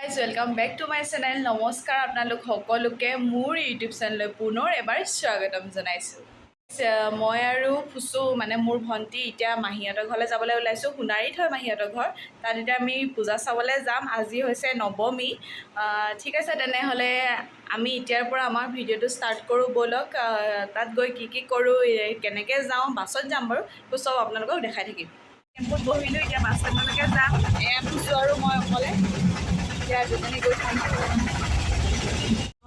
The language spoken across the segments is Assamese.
Welcome back to my channel नमस्कार आपनालोक सकलोके मोर यूट्यूब चेनेल पुनर एबार स्वागतम जनाइছো মই আৰু ফুসু মানে মোৰ ভন্টি এতিয়া মাহিয়াতৰ ঘৰলৈ যাবলৈ ওলাইছো হুনাৰীত হয় মাহিয়াতৰ ঘৰ তাত এতিয়া আমি পূজা চাবলৈ যাম আজি হৈছে নৱমী ঠিক আছে তেনেহলে আমি এতিয়াৰ পৰা আমাৰ ভিডিওটো ষ্টাৰ্ট কৰো বলক তাত গৈ কি কৰো কেনেকৈ যাওঁ বাছত যাম বাৰু তো সব আপোনালোকক দেখাই থাকিম টেম্পুত বহিলো এতিয়া বাছ ষ্টেণ্ডলৈকে যাম এয়া ফুসু আৰু মই অকলে এতিয়া দুজনী গৈ থাকোঁ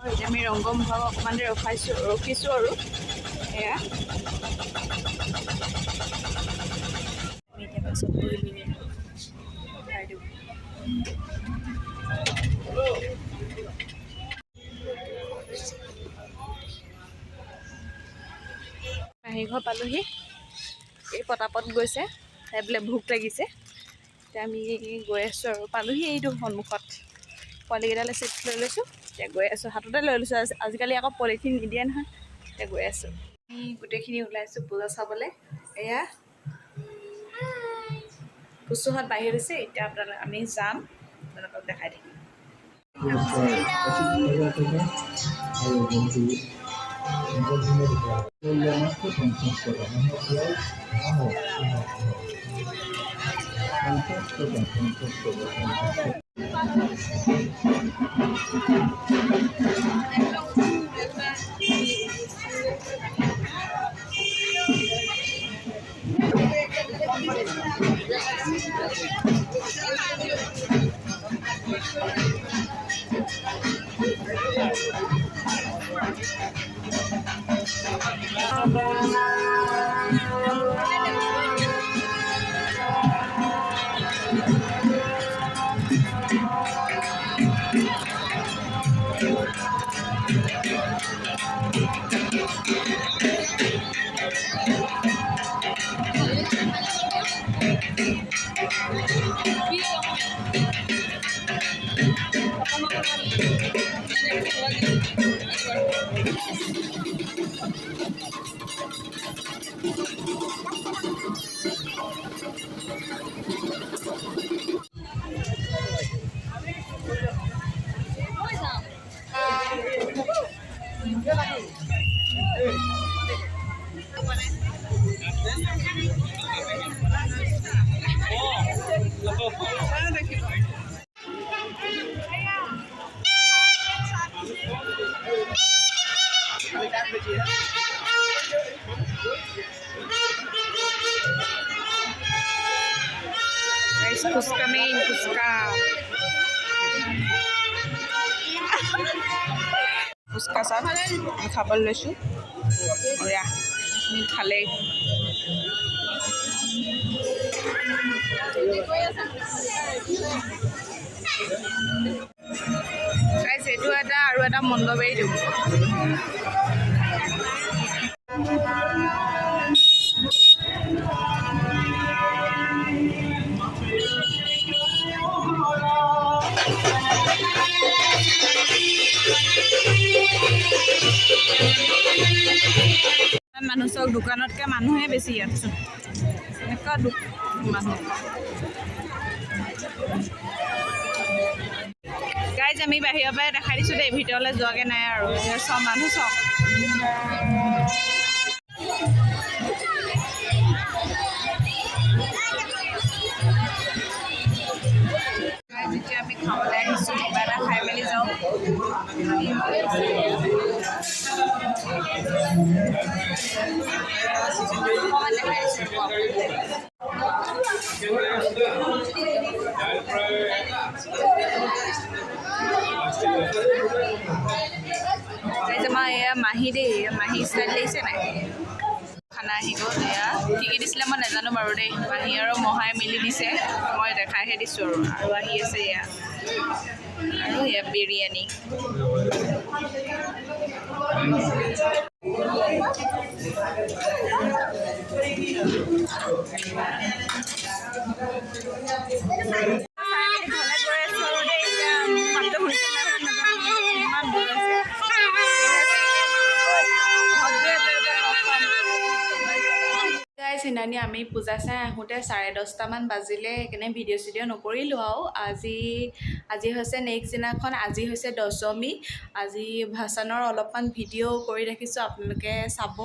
এতিয়া আমি ৰংগম ভাগ অকণমান ৰখিছোঁ আৰু এয়া আমি এতিয়া বাছত বহিলোঁ মাহী ঘৰ পালোহি এই পটাপট গৈছে তাই বোলে ভোক লাগিছে এতিয়া আমি গৈ আছোঁ আৰু পালোহি এইটো সন্মুখত পোৱালিকেইটালৈ চিট লৈ লৈছোঁ এতিয়া গৈ আছোঁ হাততে লৈ লৈছোঁ আজিকালি আকৌ পলিথিন নিদিয়ে নহয় এতিয়া গৈ আছোঁ আমি গোটেইখিনি ওলাইছোঁ পূজা চাবলৈ এয়া ফুসুহঁত বাহিৰ হৈছে এতিয়া আমি যাম আপোনালোকক দেখাই থাকিম Fuska main, fuska. Fuska sab, khabal lesu. Oh ya, ini khale. Guys, itu ada mondobe itu. মানুহ দোকানতকৈ মানুহে বেছি ইয়াত এনেকুৱা মানুহ গাইজ আমি বাহিৰৰ পৰাই দেখাই দিছোঁ দেই ভিতৰলৈ যোৱাকৈ নাই আৰু চব মানুহ চব যেতিয়া আমি খাবলৈ আহিছোঁ কিবা এটা খাই মেলি যাওঁ মাহী দেই মাহী ষ্টাইল লাগিছে নাই খানা আহি গ'ল এয়া কি কি দিছিলে মই নাজানো বাৰু দেই মাহী আৰু মহাই মিলি দিছে মই দেখাইহে দিছোঁ আৰু আহি আছে এয়া আৰু এয়া বিৰিয়ানী চিনানি আমি পূজা চাই আহোঁতে 10:30মান বাজিলে, সেইকাৰণে ভিডিঅ' চিডিঅ' নকৰিলোঁ আৰু আজি হৈছে নেক্সট দিনাখন, আজি হৈছে দশমী। আজি ভাসানৰ অলপমান ভিডিঅ' কৰি ৰাখিছোঁ, আপোনালোকে চাব।